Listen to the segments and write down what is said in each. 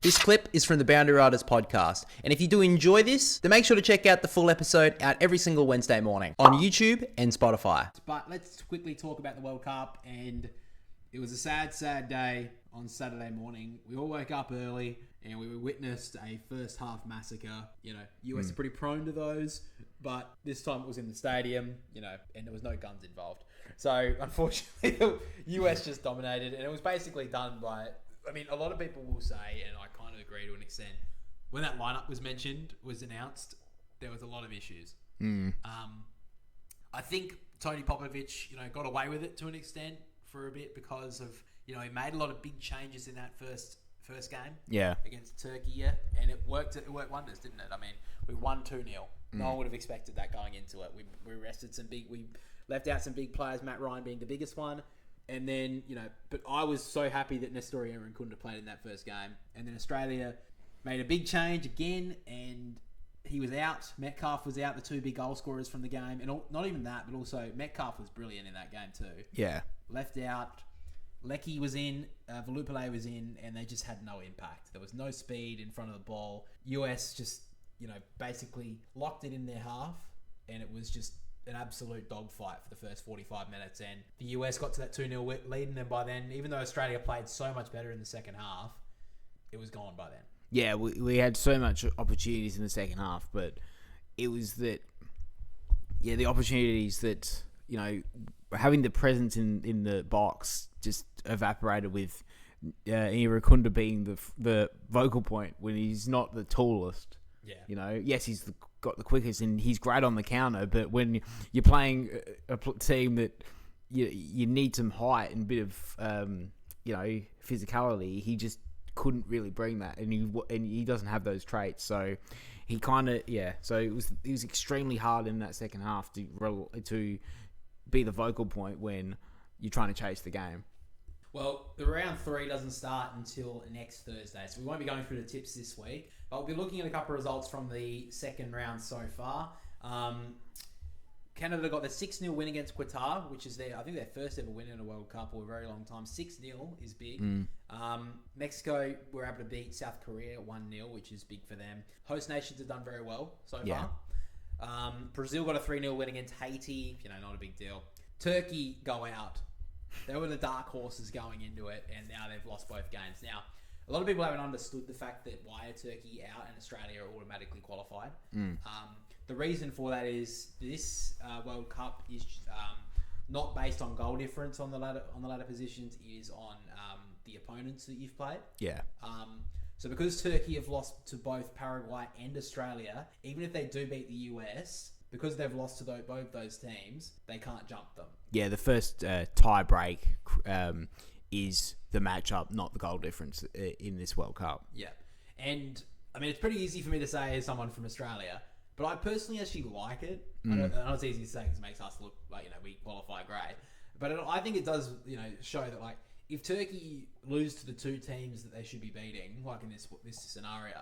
This clip is from the Boundary Riders podcast, and if you do enjoy this, then make sure to check out the full episode out every single Wednesday morning on YouTube and Spotify. But let's quickly talk about the World Cup, and it was a sad, sad day on Saturday morning. We all woke up early, and we witnessed a first half massacre. You know, US are pretty prone to those, but this time it was in the stadium, you know, and there was no guns involved. So, unfortunately, the US just dominated, and it was basically done by... I mean, a lot of people will say, and I kind of agree to an extent, when that lineup was announced, there was a lot of issues. I think Tony Popovich, got away with it to an extent for a bit because of, he made a lot of big changes in that first game against Turkey, and it worked wonders, didn't it? I mean, we won 2-0. No one would have expected that going into it. We left out some big players, Matt Ryan being the biggest one. And then, but I was so happy that Nestor Aaron couldn't have played in that first game. And then Australia made a big change again, and he was out. Metcalf was out, the two big goal scorers from the game. And not even that, but also Metcalf was brilliant in that game too. Yeah. Left out. Lecky was in, Valupale was in, and they just had no impact. There was no speed in front of the ball. US just, basically locked it in their half, and it was just an absolute dogfight for the first 45 minutes, and the US got to that 2-0 lead, and then by then, even though Australia played so much better in the second half, it was gone by then. Yeah, we had so much opportunities in the second half, but it was that, the opportunities that, having the presence in the box just evaporated with Irakunda being the vocal point when he's not the tallest. Yeah. Yes, he's got the quickest and he's great on the counter, but when you're playing a team that you need some height and a bit of physicality, he just couldn't really bring that, and he doesn't have those traits. So he kind of So it was extremely hard in that second half to be the vocal point when you're trying to chase the game. Well, the round 3 doesn't start until next Thursday, so we won't be going through the tips this week. But we'll be looking at a couple of results from the second round so far. Canada got the 6-0 win against Qatar, which is their first ever win in a World Cup for a very long time. 6-0 is big. Mexico were able to beat South Korea 1-0, which is big for them. Host nations have done very well so far. Brazil got a 3-0 win against Haiti. Not a big deal. Turkey go out. They were the dark horses going into it, and now they've lost both games. Now, a lot of people haven't understood the fact that why are Turkey out and Australia are automatically qualified. The reason for that is this World Cup is not based on goal difference on the ladder positions. It is on the opponents that you've played. Yeah. So because Turkey have lost to both Paraguay and Australia, even if they do beat the US, because they've lost to both those teams, they can't jump them. Yeah, the first tie break is the matchup, not the goal difference in this World Cup. Yeah. And, I mean, it's pretty easy for me to say as someone from Australia, but I personally actually like it. I know it's easy to say because it makes us look like, we qualify great. But I think it does, show that, if Turkey lose to the two teams that they should be beating, like in this scenario,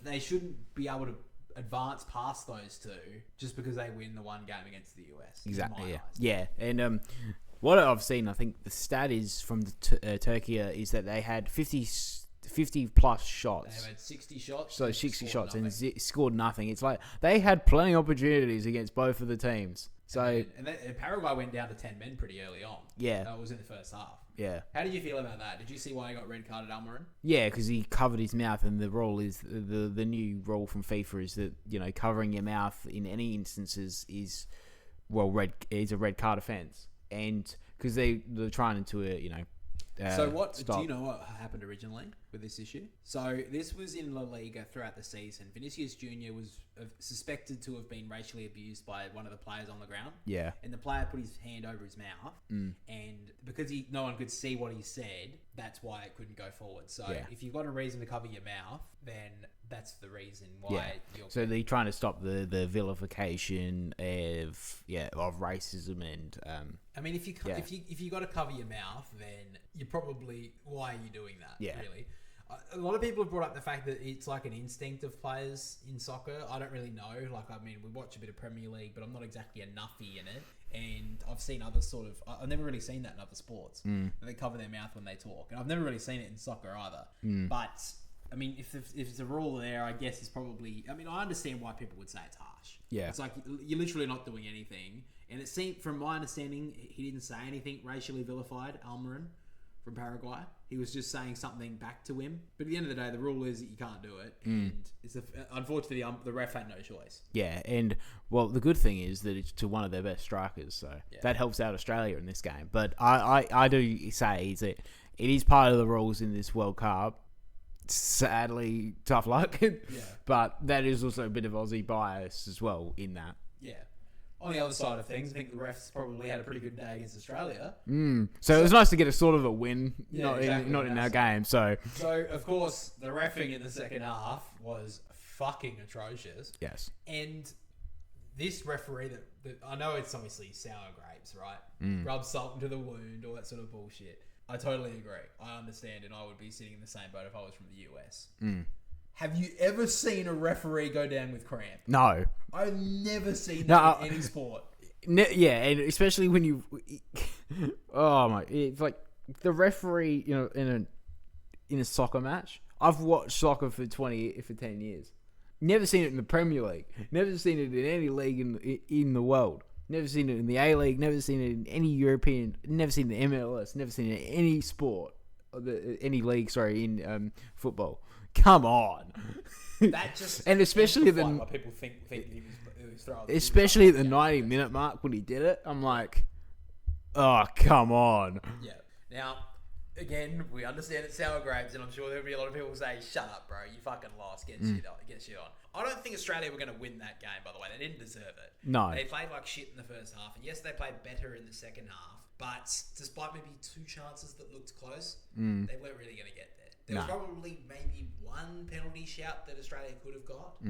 they shouldn't be able to advance past those two just because they win the one game against the US. Exactly. Yeah. And what I've seen, I think the stat is from the Turkey is that they had 50 plus shots. They had 60 shots. So 60 shots and scored nothing. It's like they had plenty of opportunities against both of the teams. So and Paraguay went down to 10 men pretty early on. Yeah. That was in the first half. Yeah. How did you feel about that? Did you see why he got red carded Almiron? Yeah, because he covered his mouth, and the rule is the new rule from FIFA is that covering your mouth in any instances is a red card offence, and because they're trying to do you know what happened originally with this issue? So this was in La Liga throughout the season. Vinicius Jr. was suspected to have been racially abused by one of the players on the ground. Yeah. And the player put his hand over his mouth. And because no one could see what he said, that's why it couldn't go forward. So if you've got a reason to cover your mouth, then that's the reason why. So they're trying to stop the vilification of racism and. I mean, if you got to cover your mouth, then you're probably, why are you doing that? Yeah. Really. A lot of people have brought up the fact that it's like an instinct of players in soccer. I don't really know. Like, I mean, we watch a bit of Premier League, but I'm not exactly a nuffy in it. And I've seen other sort of... I've never really seen that in other sports. They cover their mouth when they talk. And I've never really seen it in soccer either. But, I mean, if there's a rule there, I guess it's probably... I mean, I understand why people would say it's harsh. Yeah. It's like, you're literally not doing anything. And it seemed, from my understanding, he didn't say anything racially vilified, Almiron from Paraguay. He was just saying something back to him. But at the end of the day, the rule is that you can't do it. And unfortunately, the ref had no choice. Yeah, and, well, the good thing is that it's to one of their best strikers, so that helps out Australia in this game. But I do say that it is part of the rules in this World Cup. Sadly, tough luck. But that is also a bit of Aussie bias as well in that. Yeah. On the other side of things, I think the refs probably had a pretty good day against Australia. So it was nice to get a sort of a win, Yeah, not in our game. So, of course, the reffing in the second half was fucking atrocious. yes. And this referee that I know it's obviously sour grapes, right? Rub salt into the wound, all that sort of bullshit. I totally agree. I understand, and I would be sitting in the same boat if I was from the US. Have you ever seen a referee go down with cramp? No. I've never seen that in any sport. Yeah, and especially when you... Oh, my... It's like the referee, in a soccer match. I've watched soccer for 10 years. Never seen it in the Premier League. Never seen it in any league in the world. Never seen it in the A-League. Never seen it in any European... Never seen it in the MLS. Never seen it in any sport. Any league, in football. Come on. That just... And especially what people think he was throwing... Especially at the 90-minute mark when he did it. I'm like... Oh, come on. Yeah. Now, again, we understand it's sour grapes, and I'm sure there'll be a lot of people who say, shut up, bro, you fucking lost, get shit on. I don't think Australia were going to win that game, by the way. They didn't deserve it. No. They played like shit in the first half, and yes, they played better in the second half, but despite maybe 2 chances that looked close, they weren't really going to get there. There was probably maybe 1 penalty shout that Australia could have got.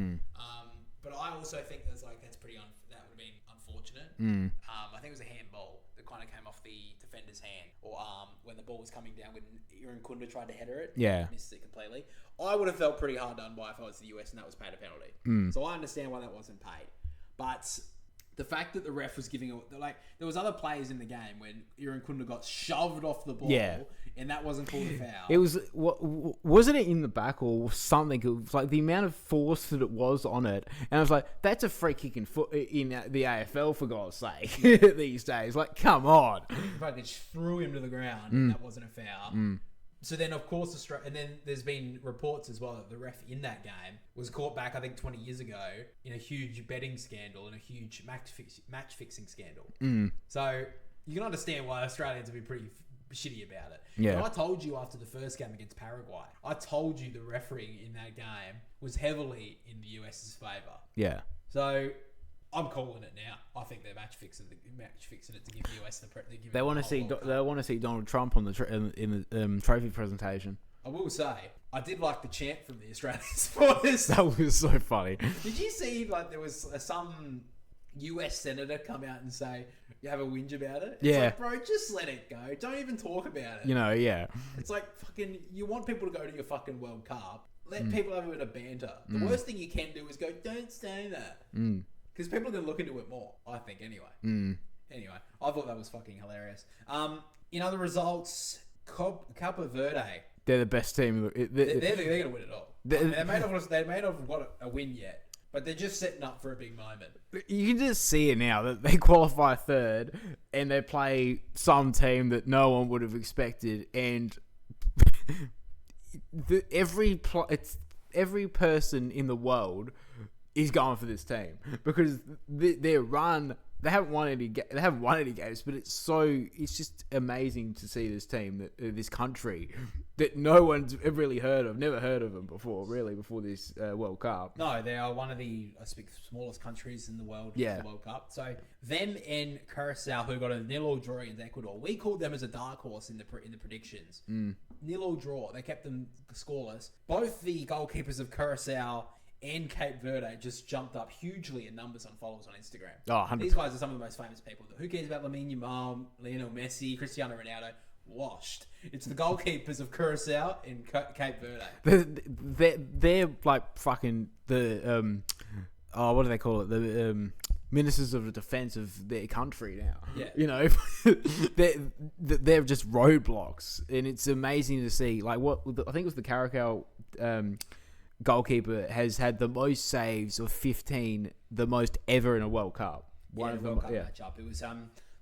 But I also think that would have been unfortunate. I think it was a handball that kind of came off the defender's hand or arm when the ball was coming down when Iran Kunda tried to header it. Yeah. Missed it completely. I would have felt pretty hard done by if I was the US and that was paid a penalty. So I understand why that wasn't paid. But the fact that the ref was giving there was other players in the game when Iran Kunda got shoved off the ball and that wasn't called a foul. It was, wasn't it in the back or something? It was like the amount of force that it was on it. And I was like, that's a free kick in the AFL, for God's sake, these days. Like, come on. They just threw him to the ground and that wasn't a foul. So then, of course, Australia... And then there's been reports as well that the ref in that game was caught back, I think, 20 years ago in a huge betting scandal and a huge match-fixing scandal. So you can understand why Australians would be pretty shitty about it. Yeah. And I told you after the first game against Paraguay, I told you the refereeing in that game was heavily in the US's favour. Yeah. So... I'm calling it now. I think they're match fixing it to give the US the They want to see Donald Trump on in the trophy presentation. I will say, I did like the chant from the Australian supporters. That was so funny. Did you see there was some US senator come out and say you have a whinge about it? It's like, bro, just let it go. Don't even talk about it. Yeah. It's like fucking. You want people to go to your fucking World Cup? Let people have a bit of banter. The worst thing you can do is go, don't say that. Because people are going to look into it more, I think, anyway. Anyway, I thought that was fucking hilarious. In other results, Cape Verde. They're the best team. They're going to win it all. They may not have got a win yet, but they're just setting up for a big moment. You can just see it now that they qualify third and they play some team that no one would have expected. And every person in the world is going for this team because their run, they haven't won any games, but it's just amazing to see this team, this country that no one's really never heard of them before this World Cup. No, they are one of the smallest countries in the world for the World Cup. So them and Curacao, who got a 0-0 draw against Ecuador, we called them as a dark horse in the predictions. 0-0 draw, they kept them scoreless. Both the goalkeepers of Curacao and Cape Verde just jumped up hugely in numbers on followers on Instagram. Oh, 100%. These guys are some of the most famous people. Who cares about Lamine Yamal, Lionel Messi, Cristiano Ronaldo? washed. It's the goalkeepers of Curacao and Cape Verde. They're like fucking the what do they call it? The ministers of the defense of their country now. Yeah. You know, they're just roadblocks, and it's amazing to see. Like I think it was the Caracol goalkeeper has had the most saves of 15, the most ever in a World Cup. One of the World Cup matchup. It was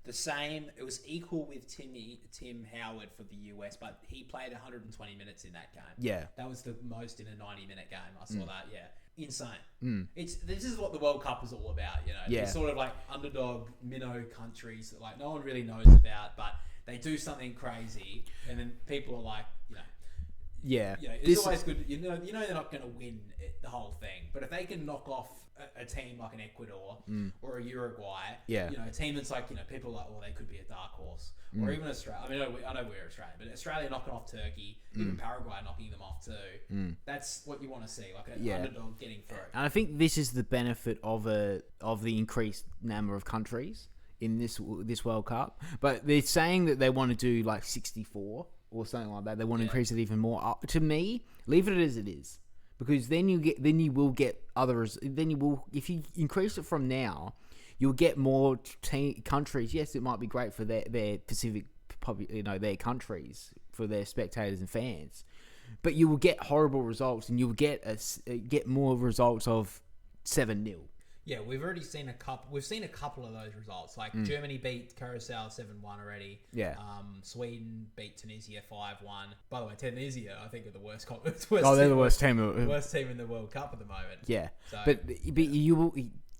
the same. It was equal with Tim Howard for the US, but he played 120 minutes in that game. Yeah, that was the most in a 90-minute game. I saw that. Yeah. Insane. This is what the World Cup is all about, you know. Yeah. These sort of like underdog minnow countries that like no one really knows about, but they do something crazy, and then people are like, you know. Yeah. You know, it's always good. You know they're not going to win the whole thing, but if they can knock off a team like an Ecuador or a Uruguay, you know, a team that's like, you know, people are like, well, they could be a dark horse, or even Australia. I mean, I know we're Australian, but Australia knocking off Turkey, even Paraguay knocking them off too. That's what you want to see, like an underdog getting through. And I think this is the benefit of the increased number of countries in this World Cup. But they're saying that they want to do like 64 or something like that. They want to increase it even more. To me, leave it as it is. Because then you will get others. Then you will, if you increase it from now, you'll get more countries. Yes, it might be great for their Pacific, you know, their countries, for their spectators and fans, but you will get horrible results, and you'll get more results of 7-0. Yeah, we've already seen a couple. We've seen a couple of those results. Like Germany beat Curacao 7-1 already. Yeah. Sweden beat Tunisia 5-1. By the way, Tunisia, I think, are the worst. They're the worst team. Worst team in the World Cup at the moment. Yeah. So, but you will,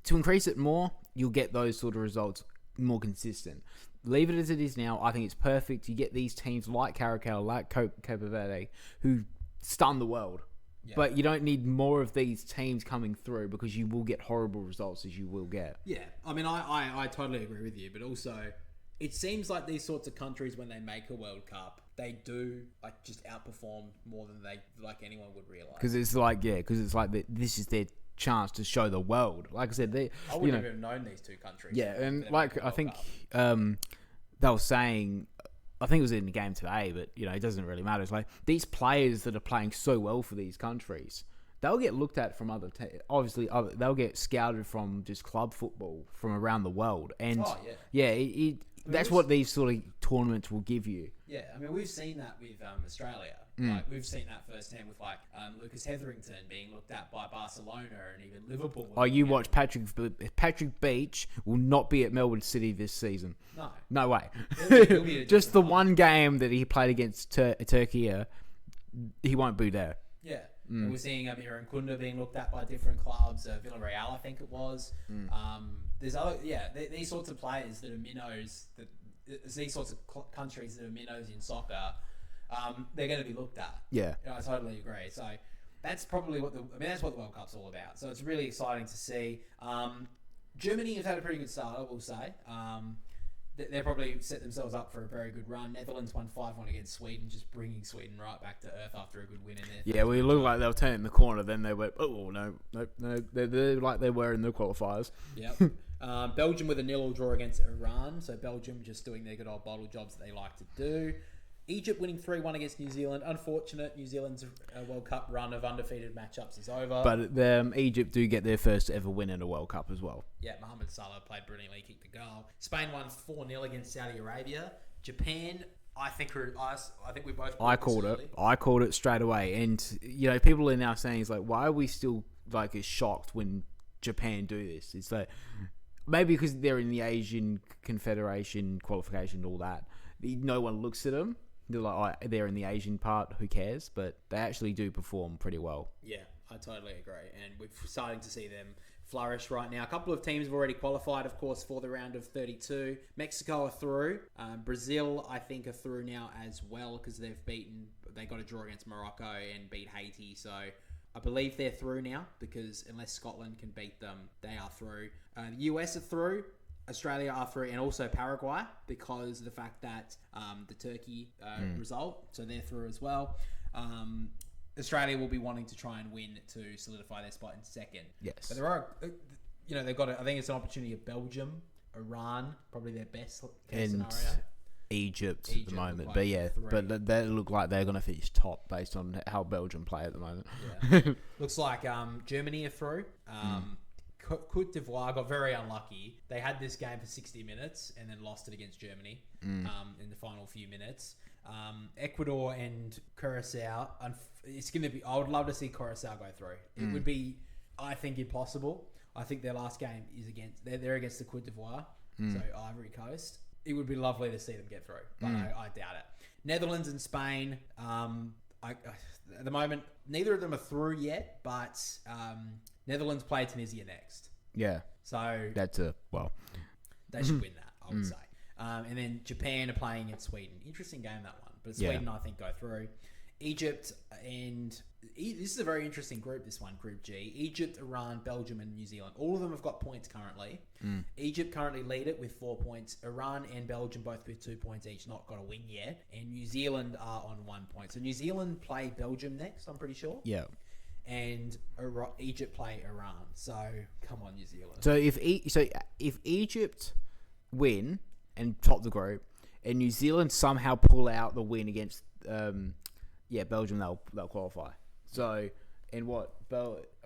to increase it more, you'll get those sort of results more consistent. Leave it as it is now. I think it's perfect. You get these teams like Caracol, like Cape Verde, who stun the world. Yeah. But you don't need more of these teams coming through, because you will get horrible results, as you will get. Yeah, I mean, I totally agree with you, but also it seems like these sorts of countries, when they make a World Cup, they do like just outperform more than anyone would realize. Because it's like this is their chance to show the world. Like I said, I wouldn't have known these two countries. Yeah, and like I think they were saying, I think it was in the game today, but you know, it doesn't really matter. It's like these players that are playing so well for these countries, they'll get looked at from obviously they'll get scouted from just club football from around the world, and that's what these sort of tournaments will give you. Yeah, I mean, we've seen that with Australia. Like, we've seen that firsthand with Lucas Hetherington being looked at by Barcelona and even Liverpool. Oh, you watch Patrick Beach will not be at Melbourne City this season. No way. He'll be just the one game that he played against Turkey, he won't be there. Yeah. And we're seeing Amira and Kunda being looked at by different clubs. Villarreal, I think it was. There's other, these sorts of players that are minnows, these sorts of countries that are minnows in soccer, they're going to be looked at. Yeah. You know, I totally agree. So that's probably that's what the World Cup's all about. So it's really exciting to see. Germany have had a pretty good start, I will say. They're probably set themselves up for a very good run. Netherlands won 5-1 against Sweden, just bringing Sweden right back to earth after a good win in there. Yeah, we looked like they were turning the corner. Then they went, oh no, they're like they were in the qualifiers. Yep. Belgium with a 0-0 draw against Iran. So Belgium just doing their good old bottle jobs that they like to do. Egypt winning 3-1 against New Zealand. Unfortunate, New Zealand's World Cup run of undefeated matchups is over. But Egypt do get their first ever win in a World Cup as well. Yeah, Mohamed Salah played brilliantly, kicked the goal. Spain won 4-0 against Saudi Arabia. Japan, I think we both. I called it straight away, and you know, people are now saying, it's like, why are we still like as shocked when Japan do this? It's like maybe because they're in the Asian Confederation qualification and all that. No one looks at them. They're like, oh, they're in the Asian part, who cares? But they actually do perform pretty well. Yeah, I totally agree. And we're starting to see them flourish right now. A couple of teams have already qualified, of course, for the round of 32. Mexico are through. Brazil, I think, are through now as well, because they got a draw against Morocco and beat Haiti. So I believe they're through now, because unless Scotland can beat them, they are through. The US are through. Australia are through, and also Paraguay, because of the fact that the Turkey result, so they're through as well. Australia will be wanting to try and win to solidify their spot in second. Yes. But there are, they've got, I think it's an opportunity of Belgium, Iran, probably their best case scenario. Egypt at the moment. will But play yeah, three. but they look like they're going to finish top based on how Belgium play at the moment. Yeah. Looks like Germany are through. Côte d'Ivoire got very unlucky. They had this game for 60 minutes and then lost it against Germany in the final few minutes. Ecuador and Curacao, it's going to be. I would love to see Curacao go through. It would be, I think, impossible. I think their last game is they're against the Côte d'Ivoire, so Ivory Coast. It would be lovely to see them get through, but I doubt it. Netherlands and Spain. At the moment, neither of them are through yet, but Netherlands play Tunisia next. Yeah. So that's they should win that, I would say. And then Japan are playing against Sweden. Interesting game, that one. But Sweden, I think, go through. Egypt and... This is a very interesting group, this one, Group G. Egypt, Iran, Belgium, and New Zealand. All of them have got points currently. Egypt currently lead it with 4 points. Iran and Belgium both with 2 points each, not got a win yet. And New Zealand are on 1 point. So New Zealand play Belgium next, I'm pretty sure. Yeah. And Egypt play Iran. So, come on, New Zealand. So if Egypt win and top the group, and New Zealand somehow pull out the win against Belgium, they'll qualify. So, and what?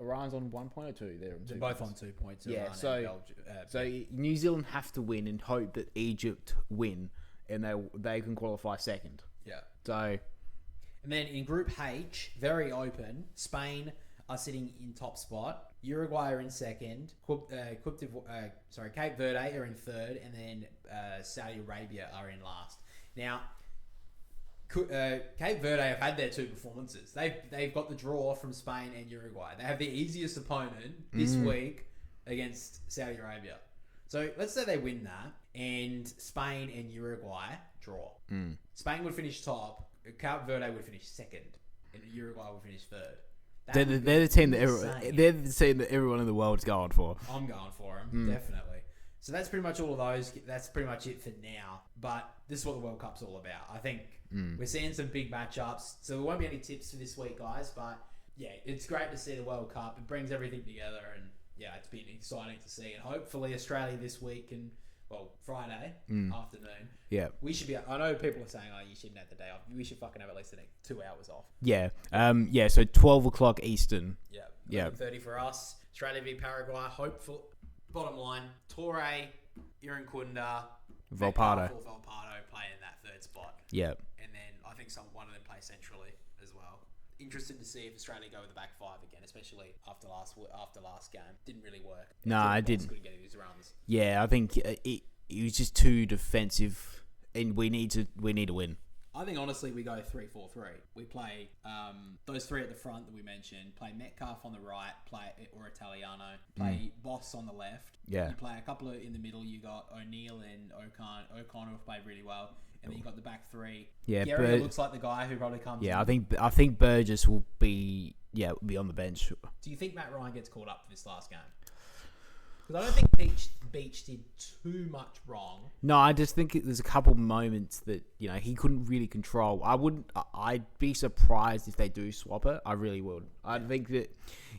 Iran's on 1 point or 2? They're both on 2 points. Yeah, Iran so and Belgium, so New Zealand have to win and hope that Egypt win, and they can qualify second. Yeah. So, and then in Group H, very open. Spain are sitting in top spot. Uruguay are in second. Cape Verde are in third, and then Saudi Arabia are in last. Now, Cape Verde have had their 2 performances. They've got the draw from Spain and Uruguay. They have the easiest opponent this week against Saudi Arabia. So let's say they win that, and Spain and Uruguay draw. Spain would finish top. Cape Verde would finish second, and Uruguay would finish third. they're the team that everyone in the world's going for. I'm going for them, definitely. So that's pretty much all of those. That's pretty much it for now. But this is what the World Cup's all about. I think we're seeing some big matchups. So there won't be any tips for this week, guys. But yeah, it's great to see the World Cup. It brings everything together, and yeah, it's been exciting to see. And hopefully Australia this week and Friday afternoon. Yeah, we should be. I know people are saying, "Oh, you shouldn't have the day off." We should fucking have at least the next 2 hours off. Yeah. So 12 o'clock Eastern. Yeah. 11:30 for us. Australia v Paraguay. Hopeful. Bottom line: Torre, Irankunda, Volpato play in that third spot. Yeah. And then I think one of them play centrally as well. Interested to see if Australia go with the back 5 again, especially after last game. Didn't really work. No, I didn't. Couldn't get his runs. Yeah, I think it was just too defensive, and we need to win. I think honestly we go 3-4-3. We play those 3 at the front that we mentioned. Play Metcalf on the right, or Italiano. Play Boss on the left. Yeah. You play a couple of in the middle. You got O'Neill and O'Connor have played really well, and then you got the back 3. Yeah, Gary looks like the guy who probably comes. Yeah, in. I think Burgess will be on the bench. Do you think Matt Ryan gets called up for this last game? Because I don't think Beach did too much wrong. No, I just think there's a couple moments that he couldn't really control. I'd be surprised if they do swap it. I really would. I think that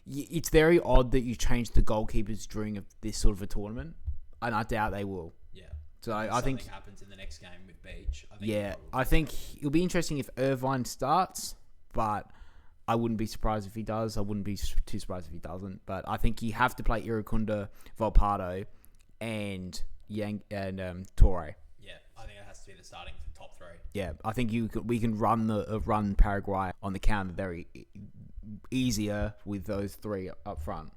it's very odd that you change the goalkeepers during this sort of a tournament, and I doubt they will. Yeah. So I think something happens in the next game with Beach. I think it'll be interesting if Irvine starts, but I wouldn't be surprised if he does. I wouldn't be too surprised if he doesn't. But I think you have to play Irankunda, Volpato, and Torre. Yeah, I think it has to be the starting top 3. Yeah, I think we can run Paraguay on the counter very easier with those 3 up front.